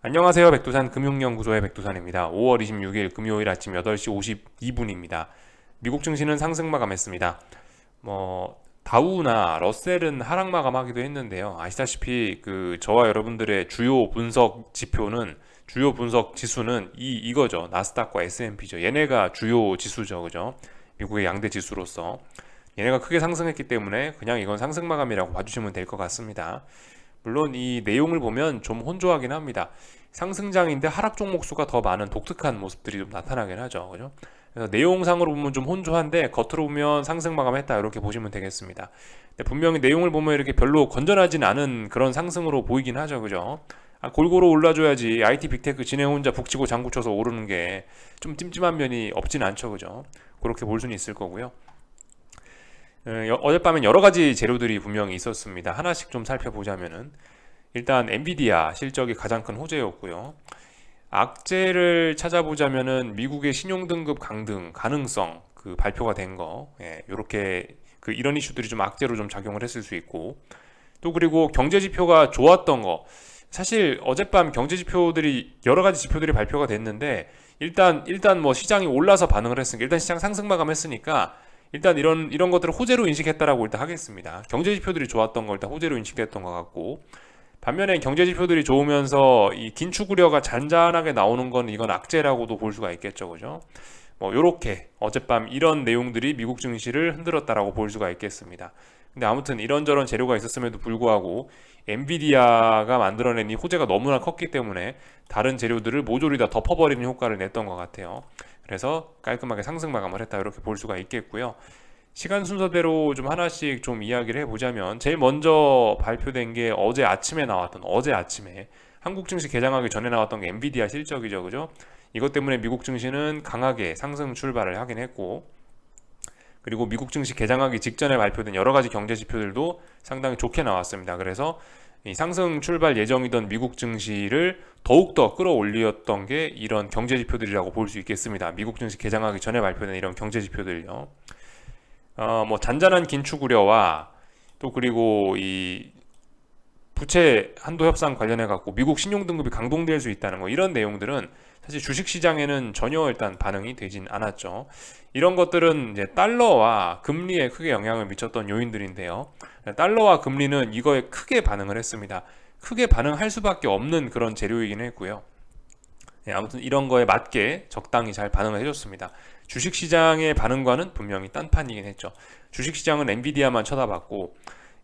안녕하세요. 백두산 금융연구소의 백두산입니다. 5월 26일 금요일 아침 8시 52분입니다. 미국 증시는 상승 마감했습니다. 다우나 러셀은 하락 마감하기도 했는데요. 아시다시피 저와 여러분들의 주요 분석 지표는 주요 분석 지수는 이거죠. 나스닥과 S&P죠. 얘네가 주요 지수죠. 그죠? 미국의 양대 지수로서 얘네가 크게 상승했기 때문에 그냥 이건 상승 마감이라고 봐주시면 될 것 같습니다. 물론 이 내용을 보면 좀 혼조하긴 합니다. 상승장인데 하락 종목 수가 더 많은 독특한 모습들이 좀 나타나긴 하죠. 그죠? 그래서 내용상으로 보면 좀 혼조한데 겉으로 보면 상승 마감했다 이렇게 보시면 되겠습니다. 근데 분명히 내용을 보면 이렇게 별로 건전하진 않은 그런 상승으로 보이긴 하죠. 그죠? 골고루 올라줘야지 IT 빅테크 진행 혼자 북치고 장구쳐서 오르는 게 좀 찜찜한 면이 없진 않죠. 그죠? 그렇게 볼 수는 있을 거고요. 어젯밤엔 여러 가지 재료들이 분명히 있었습니다. 하나씩 좀 살펴보자면은 일단 엔비디아 실적이 가장 큰 호재였고요. 악재를 찾아보자면은 미국의 신용등급 강등 가능성 발표가 된 거, 이렇게 이런 이슈들이 좀 악재로 좀 작용을 했을 수 있고, 또 그리고 경제 지표가 좋았던 거, 사실 어젯밤 경제 지표들이 여러 가지 지표들이 발표가 됐는데 일단 뭐 시장이 올라서 반응을 했으니까 일단 시장 상승 마감했으니까 일단 이런 것들을 호재로 인식했다라고 일단 하겠습니다. 경제 지표들이 좋았던 걸 일단 호재로 인식됐던 것 같고, 반면에 경제 지표들이 좋으면서 이 긴축 우려가 잔잔하게 나오는 건 이건 악재라고도 볼 수가 있겠죠. 그죠? 요렇게 어젯밤 이런 내용들이 미국 증시를 흔들었다라고 볼 수가 있겠습니다. 근데 아무튼 이런저런 재료가 있었음에도 불구하고 엔비디아가 만들어낸 이 호재가 너무나 컸기 때문에 다른 재료들을 모조리 다 덮어버리는 효과를 냈던 것 같아요. 그래서 깔끔하게 상승 마감을 했다 이렇게 볼 수가 있겠고요. 시간 순서대로 좀 하나씩 좀 이야기를 해보자면 제일 먼저 발표된 게 어제 아침에 한국 증시 개장하기 전에 나왔던 게 엔비디아 실적이죠. 그죠? 이것 때문에 미국 증시는 강하게 상승 출발을 하긴 했고, 그리고 미국 증시 개장하기 직전에 발표된 여러 가지 경제 지표들도 상당히 좋게 나왔습니다. 그래서 이 상승 출발 예정이던 미국 증시를 더욱더 끌어올렸던 게 이런 경제 지표들이라고 볼 수 있겠습니다. 미국 증시 개장하기 전에 발표된 이런 경제 지표들요. 잔잔한 긴축 우려와 또 그리고 이 부채 한도 협상 관련해 갖고 미국 신용 등급이 강동될 수 있다는 거, 이런 내용들은 사실 주식 시장에는 전혀 일단 반응이 되진 않았죠. 이런 것들은 이제 달러와 금리에 크게 영향을 미쳤던 요인들인데요. 달러와 금리는 이거에 크게 반응을 했습니다. 크게 반응할 수밖에 없는 그런 재료이긴 했고요. 아무튼 이런 거에 맞게 적당히 잘 반응을 해줬습니다. 주식시장의 반응과는 분명히 딴판이긴 했죠. 주식시장은 엔비디아만 쳐다봤고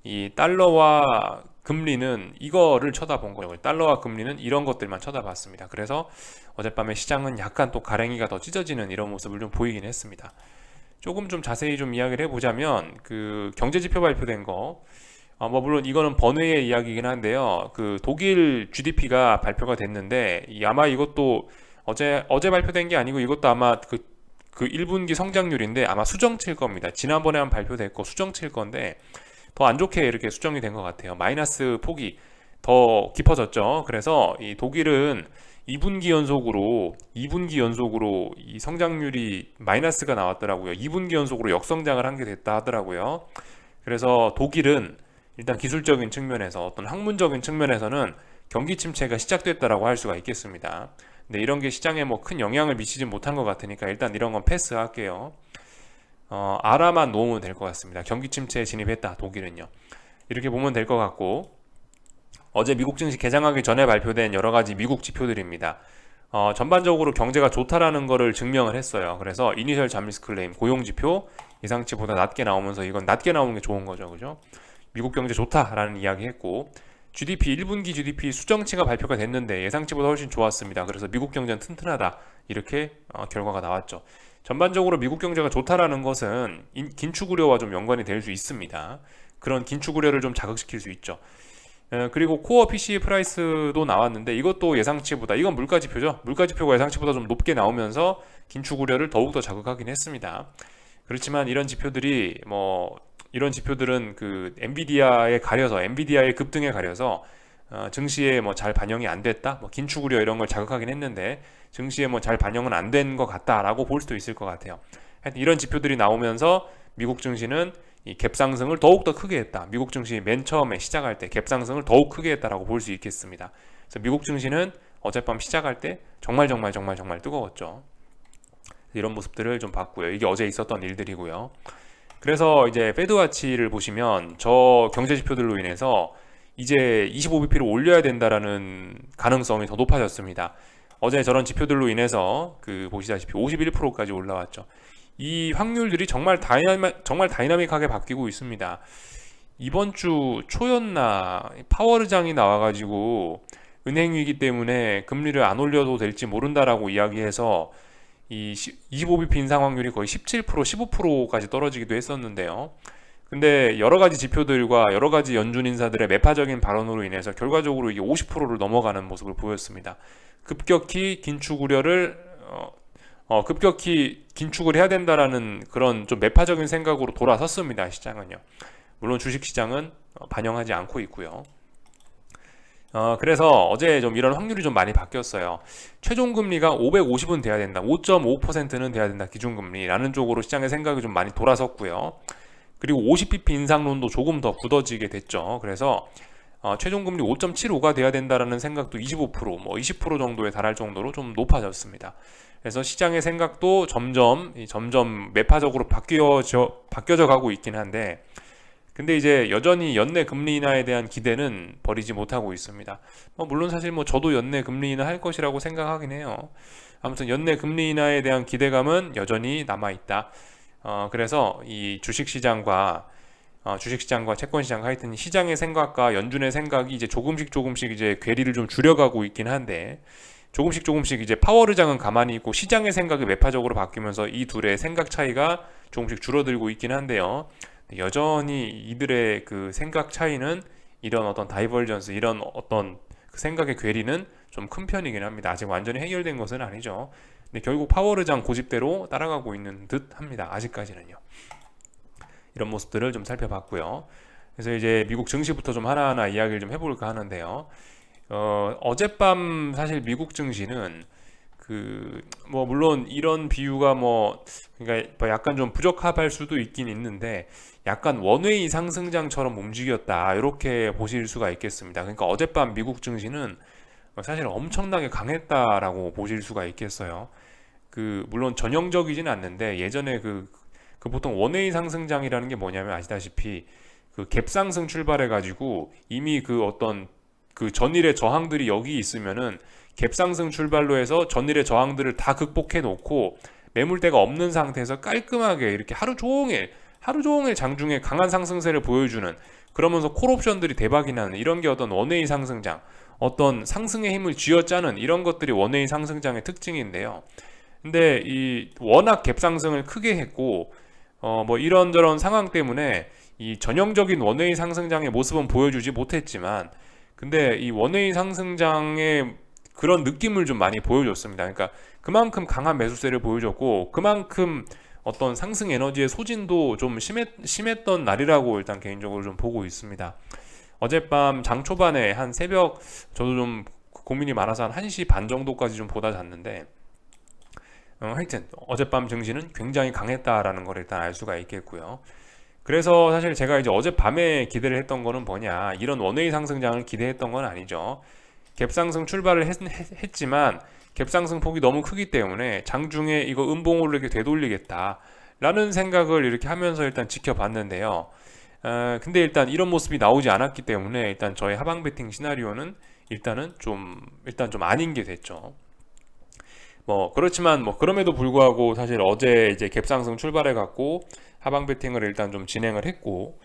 이 달러와 금리는 이거를 쳐다본 거예요. 달러와 금리는 이런 것들만 쳐다봤습니다. 그래서 어젯밤에 시장은 약간 또 가랭이가 더 찢어지는 이런 모습을 좀 보이긴 했습니다. 조금 좀 자세히 좀 이야기를 해보자면 경제지표 발표된 거, 물론 이거는 번외의 이야기이긴 한데요. 독일 GDP가 발표가 됐는데 아마 이것도 어제 발표된 게 아니고 이것도 아마 1분기 성장률인데 아마 수정치일 겁니다. 지난번에 한 발표됐고 수정치일 건데 더 안 좋게 이렇게 수정이 된 것 같아요. 마이너스 폭이 더 깊어졌죠. 그래서 이 독일은 2분기 연속으로 이 성장률이 마이너스가 나왔더라고요. 2분기 연속으로 역성장을 한 게 됐다 하더라고요. 그래서 독일은 일단 기술적인 측면에서 어떤 학문적인 측면에서는 경기 침체가 시작됐다라고 할 수가 있겠습니다. 근데 이런 게 시장에 뭐 큰 영향을 미치지 못한 것 같으니까 일단 이런 건 패스할게요. 알아만 놓으면 될 것 같습니다. 경기 침체에 진입했다, 독일은요. 이렇게 보면 될 것 같고, 어제 미국 증시 개장하기 전에 발표된 여러 가지 미국 지표들입니다. 전반적으로 경제가 좋다라는 거를 증명을 했어요. 그래서 이니셜 잡리스 클레임, 고용 지표 예상치보다 낮게 나오면서 이건 낮게 나오는 게 좋은 거죠. 그죠? 미국 경제 좋다라는 이야기 했고, GDP 1분기 GDP 수정치가 발표가 됐는데 예상치보다 훨씬 좋았습니다. 그래서 미국 경제는 튼튼하다, 이렇게 결과가 나왔죠. 전반적으로 미국 경제가 좋다라는 것은 긴축 우려와 좀 연관이 될 수 있습니다. 그런 긴축 우려를 좀 자극시킬 수 있죠. 그리고 코어 PCE 프라이스도 나왔는데 이것도 예상치보다, 이건 물가 지표죠. 물가 지표가 예상치보다 좀 높게 나오면서 긴축 우려를 더욱더 자극하긴 했습니다. 그렇지만 이런 지표들은 엔비디아의 급등에 가려서 증시에 잘 반영이 안 됐다, 긴축 우려 이런 걸 자극하긴 했는데 증시에 잘 반영은 안 된 것 같다라고 볼 수도 있을 것 같아요. 하여튼 이런 지표들이 나오면서 미국 증시는 이 갭 상승을 더욱 더 크게 했다. 미국 증시 맨 처음에 시작할 때 갭 상승을 더욱 크게 했다라고 볼 수 있겠습니다. 그래서 미국 증시는 어젯밤 시작할 때 정말 정말 정말 정말 뜨거웠죠. 이런 모습들을 좀 봤고요. 이게 어제 있었던 일들이고요. 그래서 이제 페드와치를 보시면 저 경제 지표들로 인해서 이제 25bp를 올려야 된다라는 가능성이 더 높아졌습니다. 어제 저런 지표들로 인해서 그 보시다시피 51%까지 올라왔죠. 이 확률들이 정말 다이나믹하게 바뀌고 있습니다. 이번 주 초였나 파월의장이 나와가지고 은행 위기 때문에 금리를 안 올려도 될지 모른다라고 이야기해서 이 25bp 인상 확률이 거의 17%, 15%까지 떨어지기도 했었는데요. 근데 여러 가지 지표들과 여러 가지 연준 인사들의 매파적인 발언으로 인해서 결과적으로 이게 50%를 넘어가는 모습을 보였습니다. 급격히 급격히 긴축을 해야 된다라는 그런 좀 매파적인 생각으로 돌아섰습니다. 시장은요. 물론 주식시장은 반영하지 않고 있고요. 그래서 어제 좀 이런 확률이 좀 많이 바뀌었어요. 최종금리가 550은 돼야 된다. 5.5%는 돼야 된다. 기준금리라는 쪽으로 시장의 생각이 좀 많이 돌아섰고요. 그리고 50bp 인상론도 조금 더 굳어지게 됐죠. 그래서 최종금리 5.75가 돼야 된다라는 생각도 25%, 뭐 20% 정도에 달할 정도로 좀 높아졌습니다. 그래서 시장의 생각도 점점 매파적으로 바뀌어져 가고 있긴 한데, 근데 이제 여전히 연내 금리 인하에 대한 기대는 버리지 못하고 있습니다. 물론 사실 저도 연내 금리 인하 할 것이라고 생각하긴 해요. 아무튼 연내 금리 인하에 대한 기대감은 여전히 남아 있다. 그래서 이 주식시장과 채권시장, 하여튼 시장의 생각과 연준의 생각이 이제 조금씩 이제 괴리를 좀 줄여가고 있긴 한데, 조금씩 이제 파월 의장은 가만히 있고 시장의 생각이 매파적으로 바뀌면서 이 둘의 생각 차이가 조금씩 줄어들고 있긴 한데요. 여전히 이들의 그 생각 차이는, 이런 어떤 다이버전스, 이런 어떤 그 생각의 괴리는 좀 큰 편이긴 합니다. 아직 완전히 해결된 것은 아니죠. 근데 결국 파월 의장 고집대로 따라가고 있는 듯 합니다. 아직까지는요. 이런 모습들을 좀 살펴봤고요. 그래서 이제 미국 증시부터 좀 하나하나 이야기를 좀 해볼까 하는데요. 어젯밤 사실 미국 증시는 물론 이런 비유가 그러니까 약간 좀 부적합할 수도 있긴 있는데, 약간 원웨이 상승장처럼 움직였다, 이렇게 보실 수가 있겠습니다. 그러니까 어젯밤 미국 증시는 사실 엄청나게 강했다라고 보실 수가 있겠어요. 물론 전형적이진 않는데, 예전에 보통 원웨이 상승장이라는 게 뭐냐면, 아시다시피 갭상승 출발해가지고 이미 어떤 전일의 저항들이 여기 있으면은 갭상승 출발로 해서 전일의 저항들을 다 극복해 놓고 매물대가 없는 상태에서 깔끔하게 이렇게 하루 종일 장중에 강한 상승세를 보여주는, 그러면서 콜옵션들이 대박이 나는, 이런 게 어떤 원웨이 상승장, 어떤 상승의 힘을 쥐어짜는 이런 것들이 원웨이 상승장의 특징인데요. 근데 이 워낙 갭상승을 크게 했고 이런저런 상황 때문에 이 전형적인 원웨이 상승장의 모습은 보여주지 못했지만, 근데 이 원웨이 상승장의 그런 느낌을 좀 많이 보여줬습니다. 그러니까 그만큼 강한 매수세를 보여줬고, 그만큼 어떤 상승 에너지의 소진도 좀 심했던 날이라고 일단 개인적으로 좀 보고 있습니다. 어젯밤 장 초반에 한 새벽, 저도 좀 고민이 많아서 한 1시 반 정도까지 좀 보다 잤는데, 하여튼 어젯밤 증시는 굉장히 강했다라는 걸 일단 알 수가 있겠고요. 그래서 사실 제가 이제 어젯밤에 기대를 했던 거는 뭐냐, 이런 원웨이 상승장을 기대했던 건 아니죠. 갭상승 출발을 했지만 갭상승 폭이 너무 크기 때문에 장중에 이거 음봉으로 이렇게 되돌리겠다 라는 생각을 이렇게 하면서 일단 지켜봤는데요. 근데 일단 이런 모습이 나오지 않았기 때문에, 일단 저의 하방 베팅 시나리오는 일단 좀 아닌 게 됐죠. 그렇지만 그럼에도 불구하고 사실 어제 이제 갭상승 출발해 갖고 하방 베팅을 일단 좀 진행을 했고,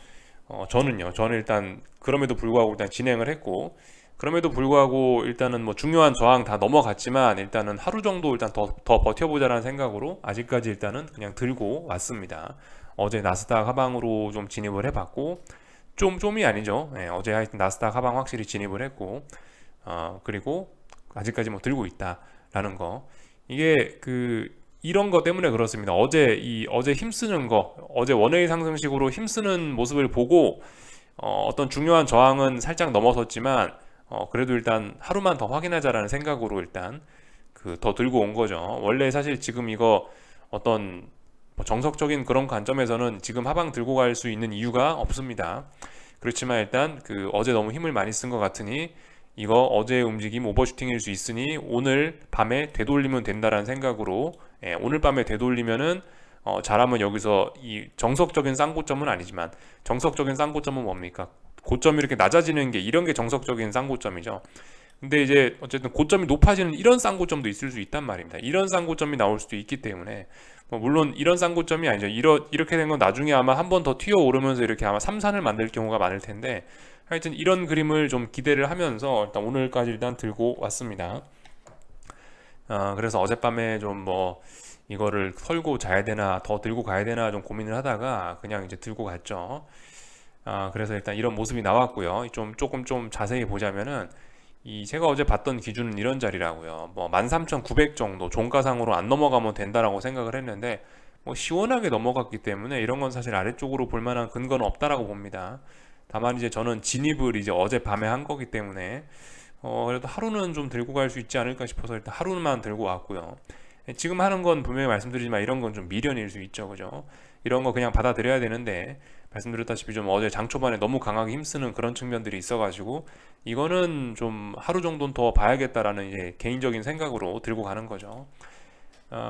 저는 일단 그럼에도 불구하고 일단 진행을 했고, 그럼에도 불구하고 일단은 중요한 저항 다 넘어갔지만, 일단은 하루 정도 일단 더 버텨보자라는 생각으로 아직까지 일단은 그냥 들고 왔습니다. 어제 나스닥 하방으로 좀 진입을 해봤고, 좀이 아니죠. 네, 어제 하여튼 나스닥 하방 확실히 진입을 했고, 그리고 아직까지 들고 있다라는 거. 이게 이런 거 때문에 그렇습니다. 어제 힘쓰는 거, 어제 원웨이 상승식으로 힘쓰는 모습을 보고 어떤 중요한 저항은 살짝 넘어섰지만, 그래도 일단 하루만 더 확인하자라는 생각으로 일단 더 들고 온 거죠. 원래 사실 지금 이거 어떤 정석적인 그런 관점에서는 지금 하방 들고 갈 수 있는 이유가 없습니다. 그렇지만 일단 어제 너무 힘을 많이 쓴 것 같으니 이거 어제의 움직임 오버슈팅일 수 있으니 오늘 밤에 되돌리면 된다라는 생각으로 오늘 밤에 되돌리면은 잘하면 여기서 이 정석적인 쌍고점은 아니지만 정석적인 쌍고점은 뭡니까? 고점이 이렇게 낮아지는 게 이런 게 정석적인 쌍고점이죠. 근데 이제 어쨌든 고점이 높아지는 이런 쌍고점도 있을 수 있단 말입니다. 이런 쌍고점이 나올 수도 있기 때문에 물론 이런 쌍고점이 아니죠. 이렇게 된 건 나중에 아마 한 번 더 튀어 오르면서 이렇게 아마 삼산을 만들 경우가 많을 텐데 하여튼 이런 그림을 좀 기대를 하면서 일단 오늘까지 일단 들고 왔습니다. 그래서 어젯밤에 좀 뭐 이거를 털고 자야 되나 더 들고 가야 되나 좀 고민을 하다가 그냥 이제 들고 갔죠. 그래서 일단 이런 모습이 나왔고요. 조금 좀 자세히 보자면은 제가 어제 봤던 기준은 이런 자리라고요. 뭐 13,900 정도 종가상으로 안 넘어가면 된다라고 생각을 했는데 뭐 시원하게 넘어갔기 때문에 이런 건 사실 아래쪽으로 볼 만한 근거는 없다라고 봅니다. 다만 이제 저는 진입을 이제 어제 밤에 한 거기 때문에 그래도 하루는 좀 들고 갈 수 있지 않을까 싶어서 일단 하루만 들고 왔고요. 지금 하는 건 분명히 말씀드리지만 이런 건 좀 미련일 수 있죠, 그죠? 이런 거 그냥 받아들여야 되는데 말씀드렸다시피 좀 어제 장 초반에 너무 강하게 힘쓰는 그런 측면들이 있어가지고 이거는 좀 하루 정도는 더 봐야겠다라는 이제 개인적인 생각으로 들고 가는 거죠.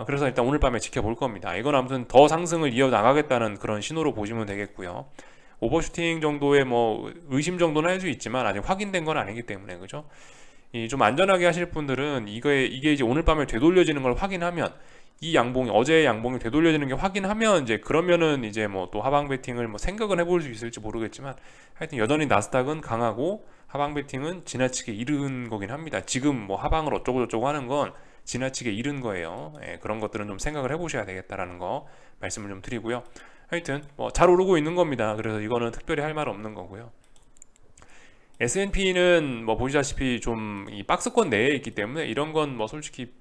그래서 일단 오늘 밤에 지켜볼 겁니다. 이건 아무튼 더 상승을 이어나가겠다는 그런 신호로 보시면 되겠고요. 오버슈팅 정도의 뭐 의심 정도는 할 수 있지만 아직 확인된 건 아니기 때문에 그죠? 좀 안전하게 하실 분들은 이게 이제 오늘 밤에 되돌려지는 걸 확인하면 이 양봉이 어제의 양봉이 되돌려지는 게 확인하면 이제 그러면은 이제 뭐 또 하방 베팅을 뭐 생각은 해볼 수 있을지 모르겠지만 하여튼 여전히 나스닥은 강하고 하방 베팅은 지나치게 이른 거긴 합니다. 지금 뭐 하방을 어쩌고 저쩌고 하는 건 지나치게 이른 거예요. 그런 것들은 좀 생각을 해보셔야 되겠다라는 거 말씀을 좀 드리고요. 하여튼 뭐 잘 오르고 있는 겁니다. 그래서 이거는 특별히 할 말 없는 거고요. S&P는 뭐 보시다시피 좀 이 박스권 내에 있기 때문에 이런 건 뭐 솔직히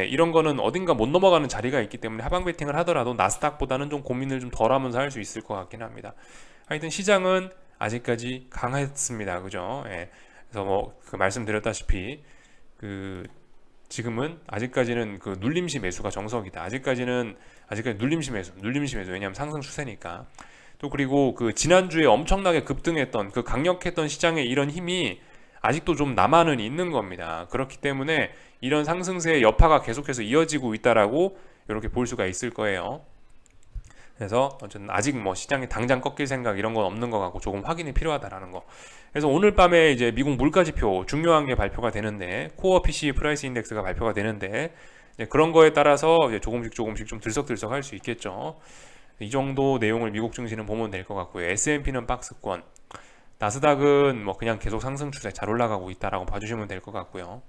이런 거는 어딘가 못 넘어가는 자리가 있기 때문에 하방 베팅을 하더라도 나스닥보다는 좀 고민을 좀 덜 하면서 할 수 있을 것 같긴 합니다. 하여튼 시장은 아직까지 강했습니다. 그죠? 그래서 뭐 그 말씀드렸다시피 지금은 아직까지는 그 눌림시 매수가 정석이다. 아직까지 눌림시 매수. 왜냐하면 상승 추세니까. 또 그리고 그 지난주에 엄청나게 급등했던 그 강력했던 시장의 이런 힘이 아직도 좀 남아는 있는 겁니다. 그렇기 때문에 이런 상승세의 여파가 계속해서 이어지고 있다라고 이렇게 볼 수가 있을 거예요. 그래서 어쨌든 아직 뭐 시장이 당장 꺾일 생각 이런 건 없는 것 같고 조금 확인이 필요하다라는 거. 그래서 오늘 밤에 이제 미국 물가지표 중요한 게 발표가 되는데 코어 PCE 프라이스 인덱스가 발표가 되는데 이제 그런 거에 따라서 이제 조금씩 좀 들썩들썩 할 수 있겠죠. 이 정도 내용을 미국 증시는 보면 될 것 같고요. S&P는 박스권, 나스닥은 뭐 그냥 계속 상승 추세 잘 올라가고 있다라고 봐주시면 될 것 같고요.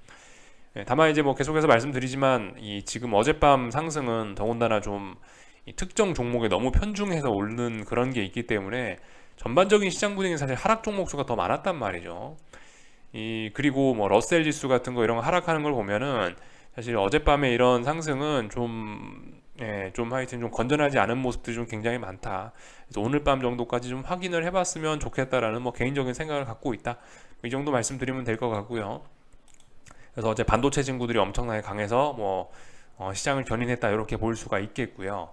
다만 이제 뭐 계속해서 말씀드리지만 지금 어젯밤 상승은 더군다나 좀 특정 종목에 너무 편중해서 오르는 그런 게 있기 때문에 전반적인 시장 분위기는 사실 하락 종목 수가 더 많았단 말이죠. 그리고 뭐 러셀 지수 같은 거 이런 거 하락하는 걸 보면은 사실 어젯밤에 이런 상승은 좀 하여튼 좀 건전하지 않은 모습들이 좀 굉장히 많다. 그래서 오늘 밤 정도까지 좀 확인을 해봤으면 좋겠다라는 뭐 개인적인 생각을 갖고 있다. 이 정도 말씀드리면 될 것 같고요. 그래서 어제 반도체 친구들이 엄청나게 강해서 뭐 시장을 견인했다 이렇게 볼 수가 있겠고요.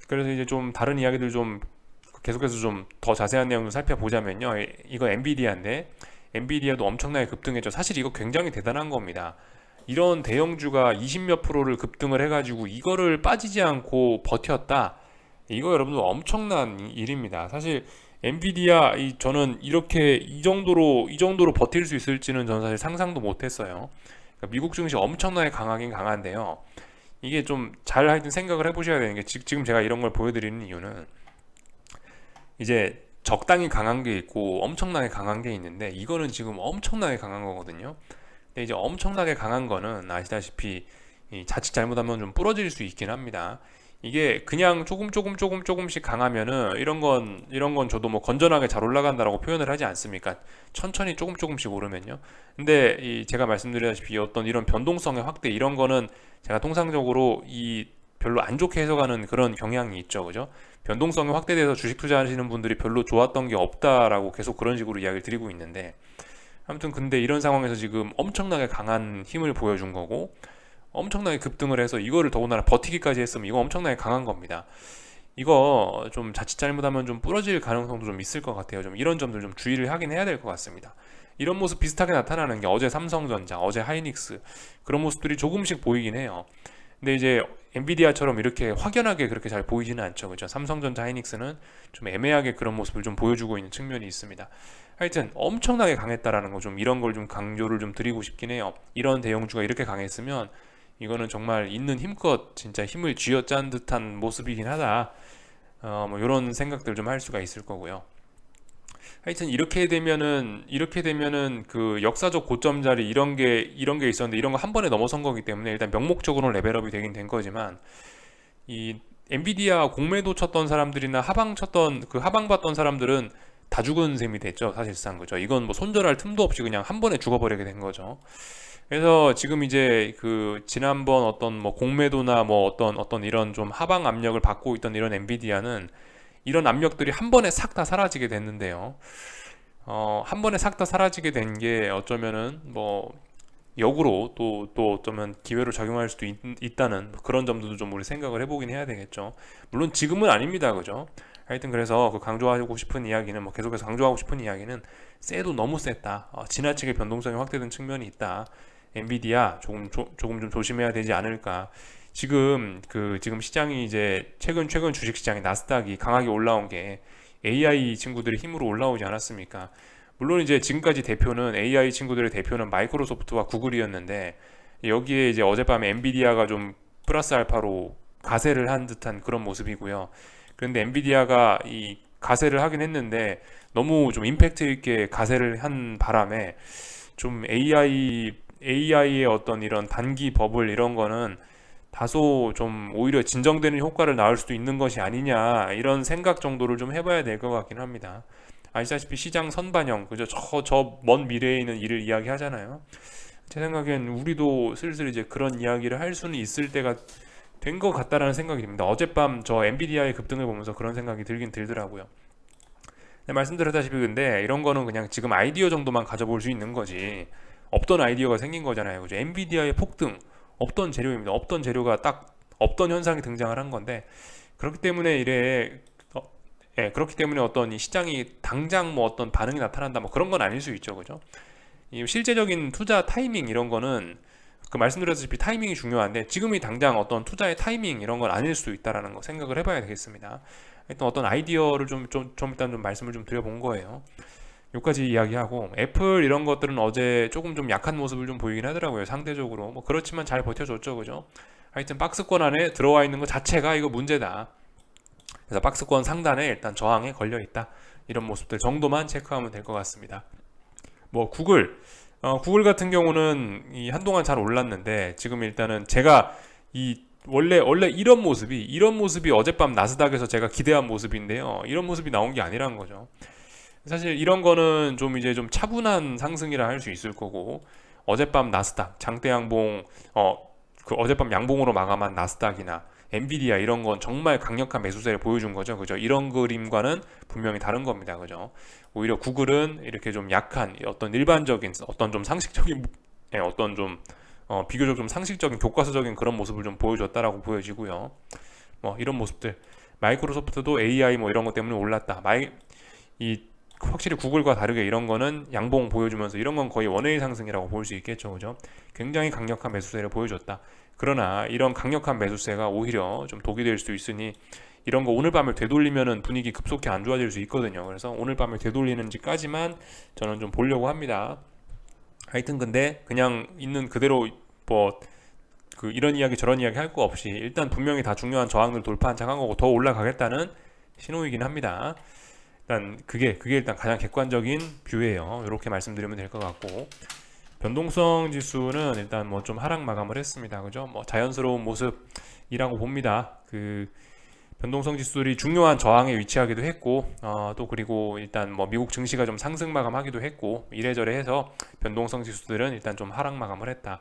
그래서 이제 좀 다른 이야기들 좀 계속해서 좀 더 자세한 내용을 살펴보자면요. 이거 엔비디아인데 엔비디아도 엄청나게 급등했죠. 사실 이거 굉장히 대단한 겁니다. 이런 대형주가 20몇 프로를 급등을 해가지고 이거를 빠지지 않고 버텼다. 이거 여러분들 엄청난 일입니다. 사실 엔비디아 저는 이렇게 이 정도로 버틸 수 있을지는 저는 사실 상상도 못했어요. 그러니까 미국 증시 엄청나게 강하긴 강한데요. 이게 좀 잘 하여튼 생각을 해보셔야 되는 게 지금 제가 이런 걸 보여드리는 이유는 이제 적당히 강한 게 있고 엄청나게 강한 게 있는데 이거는 지금 엄청나게 강한 거거든요. 근데 이제 엄청나게 강한 거는 아시다시피 자칫 잘못하면 좀 부러질 수 있긴 합니다. 이게 그냥 조금씩 강하면은 이런 건 저도 뭐 건전하게 잘 올라간다라고 표현을 하지 않습니까? 천천히 조금씩 오르면요. 근데 제가 말씀드렸다시피 어떤 이런 변동성의 확대 이런 거는 제가 통상적으로 별로 안 좋게 해석하는 그런 경향이 있죠, 그죠? 변동성이 확대돼서 주식 투자하시는 분들이 별로 좋았던 게 없다라고 계속 그런 식으로 이야기를 드리고 있는데 아무튼 근데 이런 상황에서 지금 엄청나게 강한 힘을 보여준 거고 엄청나게 급등을 해서 이거를 더군다나 버티기까지 했으면 이거 엄청나게 강한 겁니다. 이거 좀 자칫 잘못하면 좀 부러질 가능성도 좀 있을 것 같아요. 좀 이런 점들 좀 주의를 하긴 해야 될 것 같습니다. 이런 모습 비슷하게 나타나는 게 어제 삼성전자, 어제 하이닉스 그런 모습들이 조금씩 보이긴 해요. 근데 이제 엔비디아처럼 이렇게 확연하게 그렇게 잘 보이지는 않죠. 그죠? 삼성전자, 하이닉스는 좀 애매하게 그런 모습을 좀 보여주고 있는 측면이 있습니다. 하여튼 엄청나게 강했다라는 거 좀 이런 걸 좀 강조를 좀 드리고 싶긴 해요. 이런 대형주가 이렇게 강했으면 이거는 정말 있는 힘껏 진짜 힘을 쥐어짠 듯한 모습이긴 하다. 뭐 이런 생각들 좀 할 수가 있을 거고요. 하여튼 이렇게 되면은 그 역사적 고점 자리 이런 게 있었는데 이런 거 한 번에 넘어선 거기 때문에 일단 명목적으로는 레벨업이 되긴 된 거지만 이 엔비디아 공매도 쳤던 사람들이나 하방 봤던 사람들은 다 죽은 셈이 됐죠, 사실상. 그죠? 이건 뭐 손절할 틈도 없이 그냥 한 번에 죽어버리게 된 거죠. 그래서 지금 이제 그 지난번 어떤 뭐 공매도나 뭐 어떤 이런 좀 하방 압력을 받고 있던 이런 엔비디아는 이런 압력들이 한 번에 싹 다 사라지게 됐는데요. 한 번에 싹 다 사라지게 된 게 어쩌면은 뭐 역으로 또 어쩌면 기회로 작용할 수도 있다는 그런 점들도 좀 우리 생각을 해보긴 해야 되겠죠. 물론 지금은 아닙니다, 그죠? 하여튼 그래서 그 강조하고 싶은 이야기는 뭐 계속해서 강조하고 싶은 이야기는 세도 너무 셌다. 지나치게 변동성이 확대된 측면이 있다. 엔비디아 조금 좀 조심해야 되지 않을까. 지금 시장이 이제 최근 주식 시장이 나스닥이 강하게 올라온 게 AI 친구들의 힘으로 올라오지 않았습니까? 물론 이제 지금까지 대표는 AI 친구들의 대표는 마이크로소프트와 구글이었는데 여기에 이제 어젯밤에 엔비디아가 좀 플러스 알파로 가세를 한 듯한 그런 모습이고요. 그런데 엔비디아가 이 가세를 하긴 했는데 너무 좀 임팩트 있게 가세를 한 바람에 좀 AI의 어떤 이런 단기 버블 이런 거는 다소 좀 오히려 진정되는 효과를 낳을 수도 있는 것이 아니냐 이런 생각 정도를 좀 해봐야 될 것 같긴 합니다. 아시다시피 시장 선반영 그죠? 저 먼 미래에 있는 일을 이야기하잖아요. 제 생각엔 우리도 슬슬 이제 그런 이야기를 할 수는 있을 때가 된 것 같다라는 생각이 듭니다. 어젯밤 저 엔비디아의 급등을 보면서 그런 생각이 들긴 들더라고요. 네, 말씀드렸다시피 근데 이런 거는 그냥 지금 아이디어 정도만 가져볼 수 있는 거지 없던 아이디어가 생긴 거잖아요. 그죠? 엔비디아의 폭등 없던 재료입니다. 없던 재료가 딱 없던 현상이 등장을 한 건데 그렇기 때문에 그렇기 때문에 어떤 이 시장이 당장 뭐 어떤 반응이 나타난다 뭐 그런 건 아닐 수 있죠. 그죠? 이 실제적인 투자 타이밍 이런 거는 그 말씀드렸다시피 타이밍이 중요한데 지금이 당장 어떤 투자의 타이밍 이런 건 아닐 수도 있다라는 거 생각을 해봐야 되겠습니다. 일단 어떤 아이디어를 좀 일단 좀 말씀을 좀 드려본 거예요. 여기까지 이야기하고 애플 이런 것들은 어제 조금 좀 약한 모습을 좀 보이긴 하더라고요. 상대적으로 뭐 그렇지만 잘 버텨줬죠, 그죠? 하여튼 박스권 안에 들어와 있는 것 자체가 이거 문제다. 그래서 박스권 상단에 일단 저항에 걸려 있다. 이런 모습들 정도만 체크하면 될 것 같습니다. 뭐 구글 같은 경우는 이 한동안 잘 올랐는데 지금 일단은 제가 이 원래 이런 모습이 어젯밤 나스닥에서 제가 기대한 모습인데요. 이런 모습이 나온 게 아니라는 거죠. 사실 이런 거는 좀 이제 좀 차분한 상승이라 할 수 있을 거고 어젯밤 나스닥 장대 양봉 그 어젯밤 양봉으로 마감한 나스닥이나 엔비디아 이런 건 정말 강력한 매수세를 보여준 거죠. 그죠? 이런 그림과는 분명히 다른 겁니다. 그죠? 오히려 구글은 이렇게 좀 약한 어떤 일반적인 어떤 좀 상식적인 어떤 좀 비교적 좀 상식적인 교과서적인 그런 모습을 좀 보여줬다라고 보여지고요. 뭐 이런 모습들 마이크로소프트도 AI 뭐 이런 것 때문에 올랐다. 이 확실히 구글과 다르게 이런 거는 양봉 보여주면서 이런 건 거의 원웨이 상승이라고 볼 수 있겠죠. 그죠? 굉장히 강력한 매수세를 보여줬다. 그러나 이런 강력한 매수세가 오히려 좀 독이 될 수 있으니 이런 거 오늘 밤에 되돌리면은 분위기 급속히 안 좋아질 수 있거든요. 그래서 오늘 밤에 되돌리는지까지만 저는 좀 보려고 합니다. 하여튼 근데 그냥 있는 그대로 뭐 그 이런 이야기 저런 이야기 할 거 없이 일단 분명히 다 중요한 저항을 돌파한 척한 거고 더 올라가겠다는 신호이긴 합니다. 일단 그게 일단 가장 객관적인 뷰예요. 이렇게 말씀드리면 될 것 같고 변동성 지수는 일단 뭐 좀 하락 마감을 했습니다. 그죠? 뭐 자연스러운 모습이라고 봅니다. 그 변동성 지수들이 중요한 저항에 위치하기도 했고 또 그리고 일단 뭐 미국 증시가 좀 상승 마감하기도 했고 이래저래 해서 변동성 지수들은 일단 좀 하락 마감을 했다.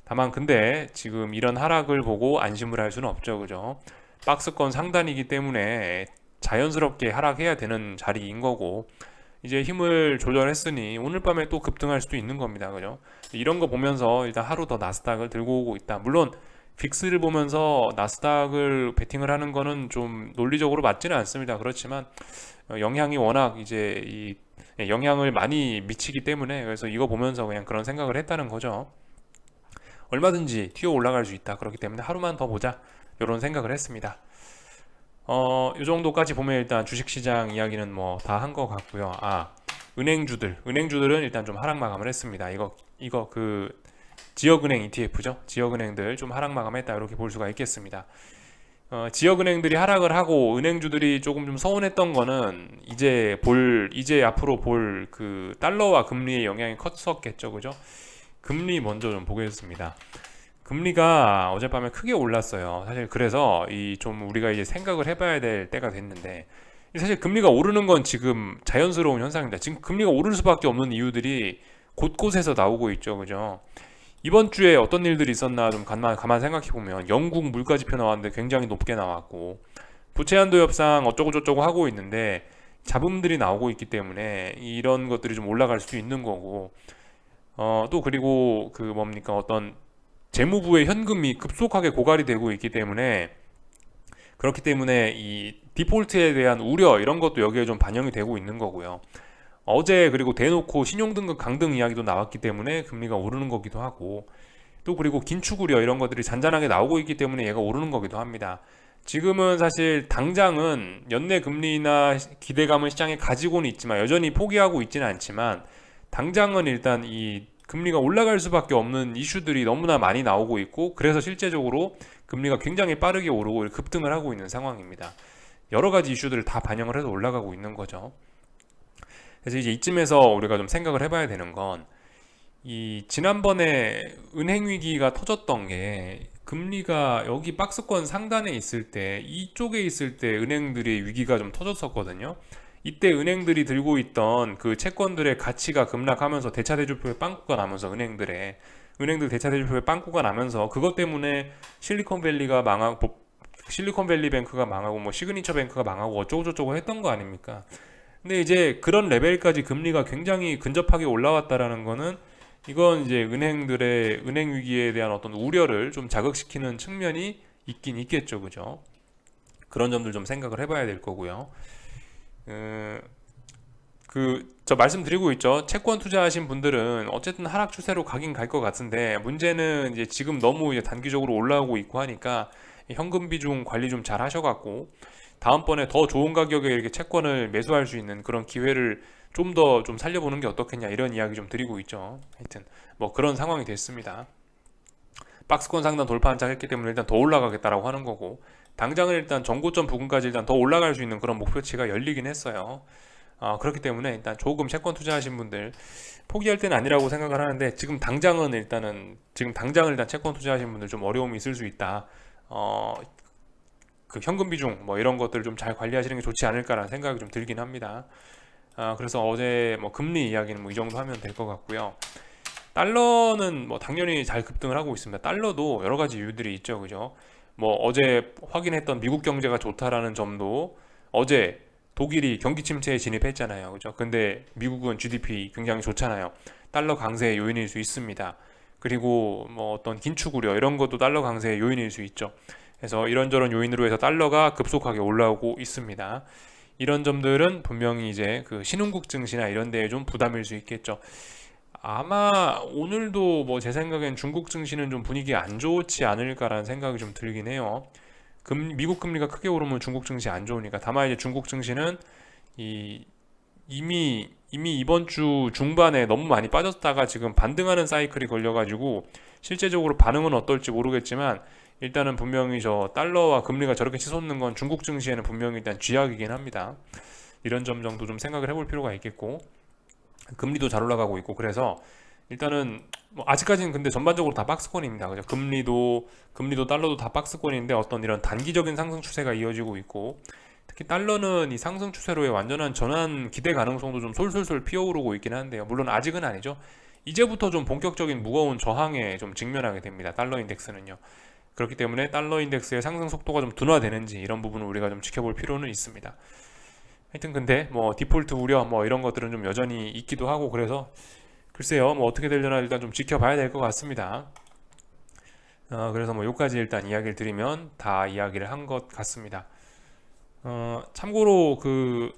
다만 근데 지금 이런 하락을 보고 안심을 할 수는 없죠. 그죠? 박스권 상단이기 때문에 자연스럽게 하락해야 되는 자리인 거고 이제 힘을 조절했으니 오늘 밤에 또 급등할 수도 있는 겁니다. 그죠? 이런 거 보면서 일단 하루 더 나스닥을 들고 오고 있다. 물론 빅스를 보면서 나스닥을 베팅을 하는 거는 좀 논리적으로 맞지는 않습니다. 그렇지만 영향이 워낙 이제 영향을 많이 미치기 때문에 그래서 이거 보면서 그냥 그런 생각을 했다는 거죠. 얼마든지 튀어 올라갈 수 있다. 그렇기 때문에 하루만 더 보자. 이런 생각을 했습니다. 이 정도까지 보면 일단 주식시장 이야기는 뭐 다 한 것 같고요. 은행주들은 일단 좀 하락 마감을 했습니다. 이거 그 지역은행 ETF죠. 지역은행들 좀 하락 마감했다 이렇게 볼 수가 있겠습니다. 지역은행들이 하락을 하고 은행주들이 조금 좀 서운했던 거는 이제 앞으로 볼 그 달러와 금리의 영향이 컸었겠죠, 그죠? 금리 먼저 좀 보겠습니다. 금리가 어젯밤에 크게 올랐어요. 사실 그래서 이 좀 우리가 이제 생각을 해봐야 될 때가 됐는데 사실 금리가 오르는 건 지금 자연스러운 현상입니다. 지금 금리가 오를 수밖에 없는 이유들이 곳곳에서 나오고 있죠, 그죠? 이번 주에 어떤 일들이 있었나 좀 가만 생각해 보면 영국 물가지표 나왔는데 굉장히 높게 나왔고 부채 한도 협상 어쩌고 저쩌고 하고 있는데 잡음들이 나오고 있기 때문에 이런 것들이 좀 올라갈 수도 있는 거고 또 그리고 그 뭡니까 어떤 재무부의 현금이 급속하게 고갈이 되고 있기 때문에 그렇기 때문에 이 디폴트에 대한 우려 이런 것도 여기에 좀 반영이 되고 있는 거고요. 어제 그리고 대놓고 신용등급 강등 이야기도 나왔기 때문에 금리가 오르는 거기도 하고 또 그리고 긴축 우려 이런 것들이 잔잔하게 나오고 있기 때문에 얘가 오르는 거기도 합니다. 지금은 사실 당장은 연내 금리나 기대감은 시장에 가지고는 있지만 여전히 포기하고 있지는 않지만 당장은 일단 이 금리가 올라갈 수밖에 없는 이슈들이 너무나 많이 나오고 있고 그래서 실제적으로 금리가 굉장히 빠르게 오르고 급등을 하고 있는 상황입니다. 여러 가지 이슈들을 다 반영을 해서 올라가고 있는 거죠. 그래서 이제 이쯤에서 우리가 좀 생각을 해봐야 되는 건 이 지난번에 은행 위기가 터졌던 게 금리가 여기 박스권 상단에 있을 때 이쪽에 있을 때 은행들의 위기가 좀 터졌었거든요. 이때 은행들이 들고 있던 그 채권들의 가치가 급락하면서 대차대조표에 빵꾸가 나면서 은행들 대차대조표에 빵꾸가 나면서 그것 때문에 실리콘밸리가 망하고 실리콘밸리 뱅크가 망하고 뭐 시그니처 뱅크가 망하고 어쩌고저쩌고 했던 거 아닙니까? 근데 이제 그런 레벨까지 금리가 굉장히 근접하게 올라왔다라는 거는 이건 이제 은행들의 은행 위기에 대한 어떤 우려를 좀 자극시키는 측면이 있긴 있겠죠, 그죠? 그런 점들 좀 생각을 해봐야 될 거고요. 저 말씀드리고 있죠. 채권 투자하신 분들은 어쨌든 하락 추세로 가긴 갈 것 같은데 문제는 이제 지금 너무 이제 단기적으로 올라오고 있고 하니까 현금 비중 관리 좀 잘 하셔갖고 다음번에 더 좋은 가격에 이렇게 채권을 매수할 수 있는 그런 기회를 좀 더 좀 살려보는 게 어떻겠냐 이런 이야기 좀 드리고 있죠. 하여튼 뭐 그런 상황이 됐습니다. 박스권 상단 돌파 한창 했기 때문에 일단 더 올라가겠다라고 하는 거고 당장은 일단 전고점 부근까지 일단 더 올라갈 수 있는 그런 목표치가 열리긴 했어요. 그렇기 때문에 일단 조금 채권 투자하신 분들 포기할 때는 아니라고 생각을 하는데 지금 당장은 일단 채권 투자하신 분들 좀 어려움이 있을 수 있다. 그 현금 비중 뭐 이런 것들을 좀 잘 관리하시는 게 좋지 않을까라는 생각이 좀 들긴 합니다. 그래서 어제 뭐 금리 이야기는 뭐 이 정도 하면 될 것 같고요. 달러는 뭐 당연히 잘 급등을 하고 있습니다. 달러도 여러 가지 이유들이 있죠, 그죠? 뭐 어제 확인했던 미국 경제가 좋다라는 점도 어제 독일이 경기 침체에 진입했잖아요, 그죠? 근데 미국은 GDP 굉장히 좋잖아요. 달러 강세의 요인일 수 있습니다. 그리고 뭐 어떤 긴축 우려 이런 것도 달러 강세의 요인일 수 있죠. 그래서 이런저런 요인으로 해서 달러가 급속하게 올라오고 있습니다. 이런 점들은 분명히 이제 그 신흥국 증시나 이런 데에 좀 부담일 수 있겠죠. 아마 오늘도 뭐 제 생각엔 중국 증시는 좀 분위기 안 좋지 않을까라는 생각이 좀 들긴 해요. 미국 금리가 크게 오르면 중국 증시 안 좋으니까. 다만 이제 중국 증시는 이 이미 이번 주 중반에 너무 많이 빠졌다가 지금 반등하는 사이클이 걸려가지고 실제적으로 반응은 어떨지 모르겠지만 일단은 분명히 저 달러와 금리가 저렇게 치솟는 건 중국 증시에는 분명히 일단 쥐약이긴 합니다. 이런 점 정도 좀 생각을 해볼 필요가 있겠고 금리도 잘 올라가고 있고 그래서 일단은 뭐 아직까지는 근데 전반적으로 다 박스권입니다. 그죠? 금리도 달러도 다 박스권인데 어떤 이런 단기적인 상승 추세가 이어지고 있고 특히 달러는 이 상승 추세로의 완전한 전환 기대 가능성도 좀 솔솔솔 피어오르고 있긴 한데요. 물론 아직은 아니죠. 이제부터 좀 본격적인 무거운 저항에 좀 직면하게 됩니다. 달러 인덱스는요. 그렇기 때문에 달러 인덱스의 상승 속도가 좀 둔화되는지 이런 부분을 우리가 좀 지켜볼 필요는 있습니다. 하여튼 근데 뭐 디폴트 우려 뭐 이런 것들은 좀 여전히 있기도 하고 그래서 글쎄요 뭐 어떻게 되려나 일단 좀 지켜봐야 될 것 같습니다. 그래서 뭐 요까지 일단 이야기를 드리면 다 이야기를 한 것 같습니다. 참고로 그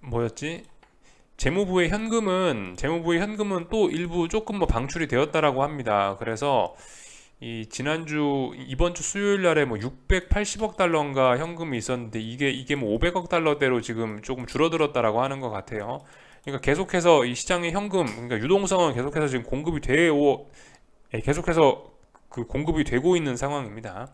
뭐였지? 재무부의 현금은 또 일부 조금 뭐 방출이 되었다라고 합니다. 그래서 이 지난주 이번 주 수요일 날에 뭐 680억 달러인가 현금이 있었는데 이게 뭐 500억 달러대로 지금 조금 줄어들었다라고 하는 것 같아요. 그러니까 계속해서 이 시장의 현금, 그러니까 유동성은 계속해서 지금 계속해서 그 공급이 되고 있는 상황입니다.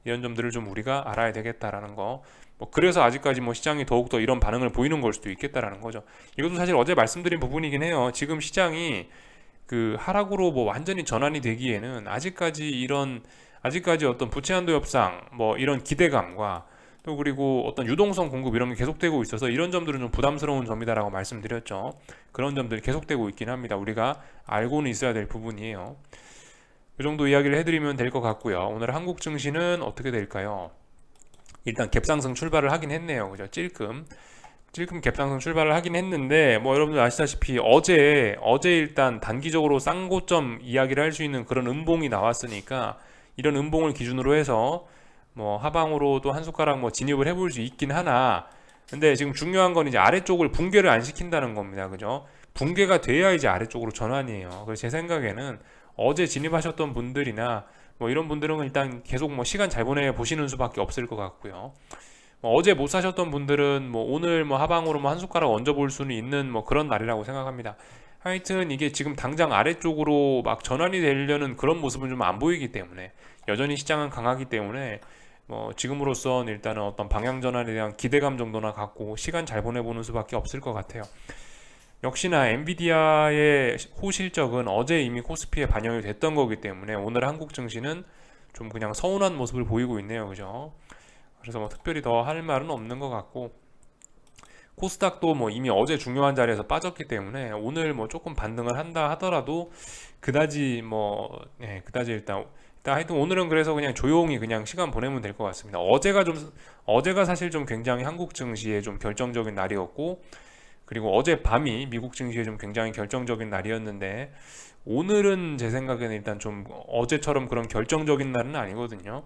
이런 점들을 좀 우리가 알아야 되겠다라는 거. 뭐 그래서 아직까지 뭐 시장이 더욱더 이런 반응을 보이는 걸 수도 있겠다라는 거죠. 이것도 사실 어제 말씀드린 부분이긴 해요. 지금 시장이 그 하락으로 뭐 완전히 전환이 되기에는 아직까지 어떤 부채 한도 협상 뭐 이런 기대감과 또 그리고 어떤 유동성 공급 이런 게 계속되고 있어서 이런 점들은 좀 부담스러운 점이다라고 말씀드렸죠. 그런 점들이 계속되고 있긴 합니다. 우리가 알고는 있어야 될 부분이에요. 이 정도 이야기를 해드리면 될 것 같고요. 오늘 한국 증시는 어떻게 될까요? 일단 갭상승 출발을 하긴 했네요. 그죠? 찔끔 갭상승 출발을 하긴 했는데 뭐 여러분들 아시다시피 어제 일단 단기적으로 쌍고점 이야기를 할 수 있는 그런 음봉이 나왔으니까 이런 음봉을 기준으로 해서 뭐 하방으로도 한 숟가락 뭐 진입을 해볼 수 있긴 하나, 근데 지금 중요한 건 이제 아래쪽을 붕괴를 안 시킨다는 겁니다. 그죠? 붕괴가 돼야 이제 아래쪽으로 전환이에요. 그래서 제 생각에는 어제 진입하셨던 분들이나 뭐 이런 분들은 일단 계속 뭐 시간 잘 보내 보시는 수밖에 없을 것 같고요. 뭐 어제 못 사셨던 분들은 뭐 오늘 뭐 하방으로 뭐 한 숟가락 얹어 볼 수는 있는 뭐 그런 날이라고 생각합니다. 하여튼 이게 지금 당장 아래쪽으로 막 전환이 되려는 그런 모습은 좀 안 보이기 때문에, 여전히 시장은 강하기 때문에 뭐 지금으로선 일단은 어떤 방향 전환에 대한 기대감 정도나 갖고 시간 잘 보내보는 수밖에 없을 것 같아요. 역시나 엔비디아의 호실적은 어제 이미 코스피에 반영이 됐던 거기 때문에 오늘 한국 증시는 좀 그냥 서운한 모습을 보이고 있네요. 그죠? 그래서 뭐 특별히 더 할 말은 없는 것 같고, 코스닥도 뭐 이미 어제 중요한 자리에서 빠졌기 때문에 오늘 뭐 조금 반등을 한다 하더라도 그다지 그다지 일단 하여튼 오늘은 그래서 그냥 조용히 그냥 시간 보내면 될 것 같습니다. 어제가 사실 좀 굉장히 한국 증시에 좀 결정적인 날이었고, 그리고 어제 밤이 미국 증시에 좀 굉장히 결정적인 날이었는데 오늘은 제 생각에는 일단 좀 어제처럼 그런 결정적인 날은 아니거든요.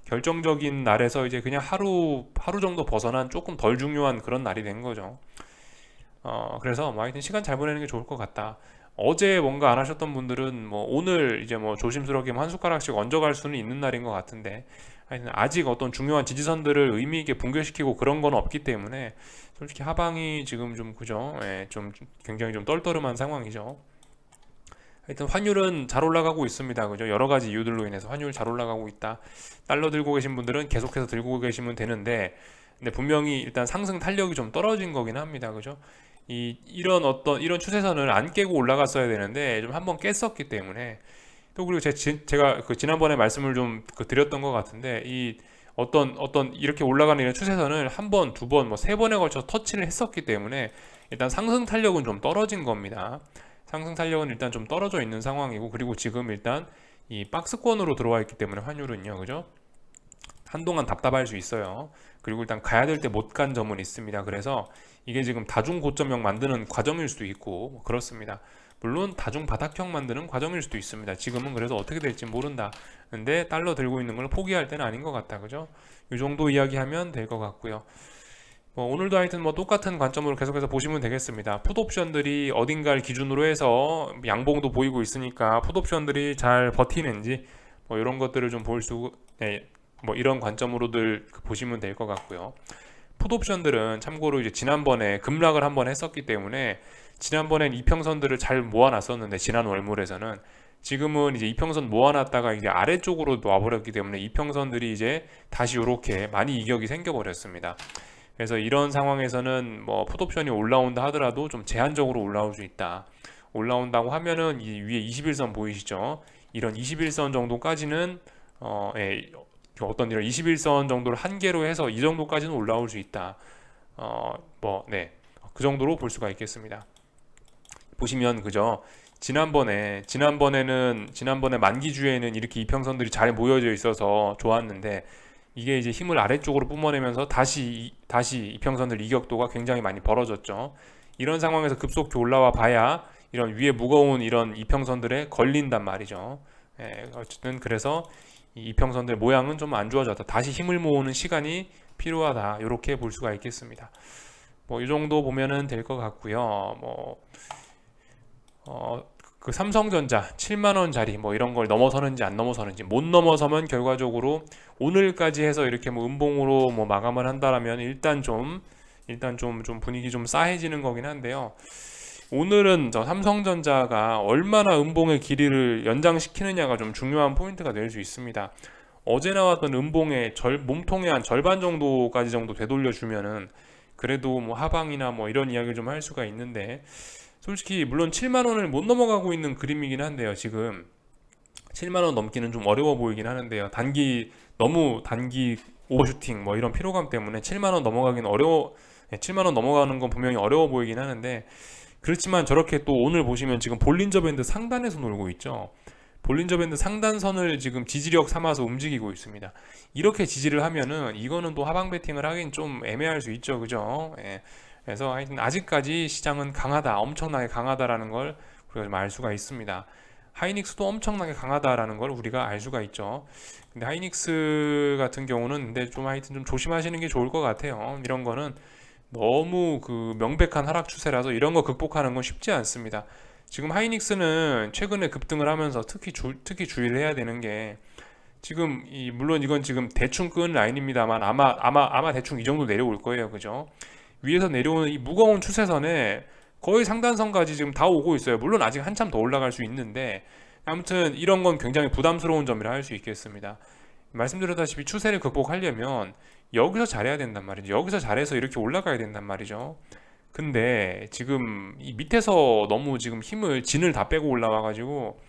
결정적인 날에서 이제 그냥 하루 정도 벗어난 조금 덜 중요한 그런 날이 된 거죠. 그래서 뭐 하여튼 시간 잘 보내는 게 좋을 것 같다. 어제 뭔가 안 하셨던 분들은 뭐 오늘 이제 뭐 조심스럽게 뭐 한 숟가락씩 얹어갈 수는 있는 날인 것 같은데, 하여튼 아직 어떤 중요한 지지선들을 의미 있게 붕괴시키고 그런 건 없기 때문에 솔직히 하방이 지금 좀 그죠? 예, 좀 굉장히 좀 떨떠름한 상황이죠. 하여튼 환율은 잘 올라가고 있습니다. 그죠? 여러 가지 이유들로 인해서 환율 잘 올라가고 있다. 달러 들고 계신 분들은 계속해서 들고 계시면 되는데, 근데 분명히 일단 상승 탄력이 좀 떨어진 거긴 합니다. 그죠? 이런 추세선을 안 깨고 올라갔어야 되는데 좀 한번 깼었기 때문에, 또 그리고 제가 그 지난번에 말씀을 좀 드렸던 것 같은데, 이 어떤 이렇게 올라가는 이런 추세선을 한 번, 두 번, 뭐 세 번에 걸쳐 터치를 했었기 때문에 일단 상승 탄력은 좀 떨어진 겁니다. 상승 탄력은 일단 좀 떨어져 있는 상황이고, 그리고 지금 일단 이 박스권으로 들어와 있기 때문에 환율은요, 그죠? 한동안 답답할 수 있어요. 그리고 일단 가야 될 때 못 간 점은 있습니다. 그래서 이게 지금 다중 고점형 만드는 과정일 수도 있고 뭐 그렇습니다. 물론 다중 바닥형 만드는 과정일 수도 있습니다. 지금은 그래서 어떻게 될지 모른다. 근데 달러 들고 있는 걸 포기할 때는 아닌 것 같다. 그죠? 이 정도 이야기하면 될 것 같고요. 뭐 오늘도 하여튼 뭐 똑같은 관점으로 계속해서 보시면 되겠습니다. 풋옵션들이 어딘가를 기준으로 해서 양봉도 보이고 있으니까 풋옵션들이 잘 버티는지 뭐 이런 것들을 좀 뭐 이런 관점으로들 보시면 될 것 같고요. 풋옵션들은 참고로 이제 지난번에 급락을 한번 했었기 때문에 지난번엔 이평선들을 잘 모아놨었는데, 지난 월물에서는 지금은 이제 이평선 모아놨다가 이제 아래쪽으로 놔버렸기 때문에 이평선들이 이제 다시 이렇게 많이 이격이 생겨버렸습니다. 그래서 이런 상황에서는 뭐 풋옵션이 올라온다 하더라도 좀 제한적으로 올라올 수 있다. 올라온다고 하면은 이 위에 21선 보이시죠? 이런 21선 정도까지는 어떤 이런 21선 정도를 한계로 해서 이 정도까지는 올라올 수 있다. 그 정도로 볼 수가 있겠습니다. 보시면 그죠? 지난번에 만기주에는 이렇게 이평선들이 잘 모여져 있어서 좋았는데, 이게 이제 힘을 아래쪽으로 뿜어내면서 다시 이평선들 이격도가 굉장히 많이 벌어졌죠. 이런 상황에서 급속히 올라와 봐야 이런 위에 무거운 이런 이평선들에 걸린단 말이죠. 어쨌든 그래서 이 이평선들 모양은 좀 안 좋아졌다. 다시 힘을 모으는 시간이 필요하다. 이렇게 볼 수가 있겠습니다. 뭐 이 정도 보면은 될 것 같고요. 그 삼성전자 7만 원짜리 뭐 이런 걸 넘어서는지 안 넘어서는지, 못 넘어서면 결과적으로 오늘까지 해서 이렇게 뭐 음봉으로 뭐 마감을 한다라면 일단 좀 분위기 좀 싸해지는 거긴 한데요. 오늘은 저 삼성전자가 얼마나 음봉의 길이를 연장시키느냐가 좀 중요한 포인트가 될 수 있습니다. 어제 나왔던 음봉의 몸통의 한 절반 정도까지 정도 되돌려 주면은 그래도 뭐 하방이나 뭐 이런 이야기를 좀 할 수가 있는데, 솔직히 물론 7만 원을 못 넘어가고 있는 그림이긴 한데요. 지금 7만 원 넘기는 좀 어려워 보이긴 하는데요. 너무 단기 오버슈팅 뭐 이런 피로감 때문에 7만 원 넘어가긴 7만 원 넘어가는 건 분명히 어려워 보이긴 하는데, 그렇지만 저렇게 또 오늘 보시면 지금 볼린저 밴드 상단에서 놀고 있죠. 볼린저 밴드 상단선을 지금 지지력 삼아서 움직이고 있습니다. 이렇게 지지를 하면은 이거는 또 하방 베팅을 하긴 좀 애매할 수 있죠, 그죠? 예. 그래서 하여튼 아직까지 시장은 강하다, 엄청나게 강하다라는 걸 우리가 좀 알 수가 있습니다. 하이닉스도 엄청나게 강하다라는 걸 우리가 알 수가 있죠. 근데 하이닉스 같은 경우는 근데 좀 하여튼 좀 조심하시는 게 좋을 것 같아요. 이런 거는 너무 그 명백한 하락 추세라서 이런 거 극복하는 건 쉽지 않습니다. 지금 하이닉스는 최근에 급등을 하면서 특히 주의를 해야 되는 게, 지금 물론 이건 지금 대충 끈 라인입니다만 아마 대충 이 정도 내려올 거예요, 그죠? 위에서 내려오는 이 무거운 추세선에 거의 상단선까지 지금 다 오고 있어요. 물론 아직 한참 더 올라갈 수 있는데, 아무튼 이런 건 굉장히 부담스러운 점이라 할 수 있겠습니다. 말씀드렸다시피 추세를 극복하려면 여기서 잘해야 된단 말이죠. 여기서 잘해서 이렇게 올라가야 된단 말이죠. 근데 지금 이 밑에서 너무 지금 진을 다 빼고 올라와가지고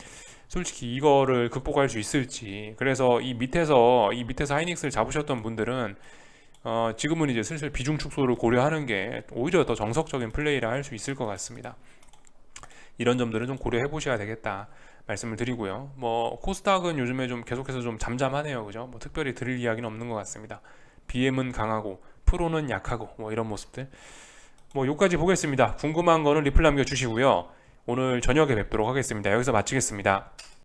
솔직히 이거를 극복할 수 있을지. 그래서 이 밑에서 하이닉스를 잡으셨던 분들은 지금은 이제 슬슬 비중 축소를 고려하는 게 오히려 더 정석적인 플레이라 할 수 있을 것 같습니다. 이런 점들은 좀 고려해 보셔야 되겠다 말씀을 드리고요. 뭐 코스닥은 요즘에 좀 계속해서 좀 잠잠하네요, 그죠? 뭐 특별히 드릴 이야기는 없는 것 같습니다. BM은 강하고 프로는 약하고 뭐 이런 모습들. 뭐 여기까지 보겠습니다. 궁금한 거는 리플 남겨주시고요. 오늘 저녁에 뵙도록 하겠습니다. 여기서 마치겠습니다.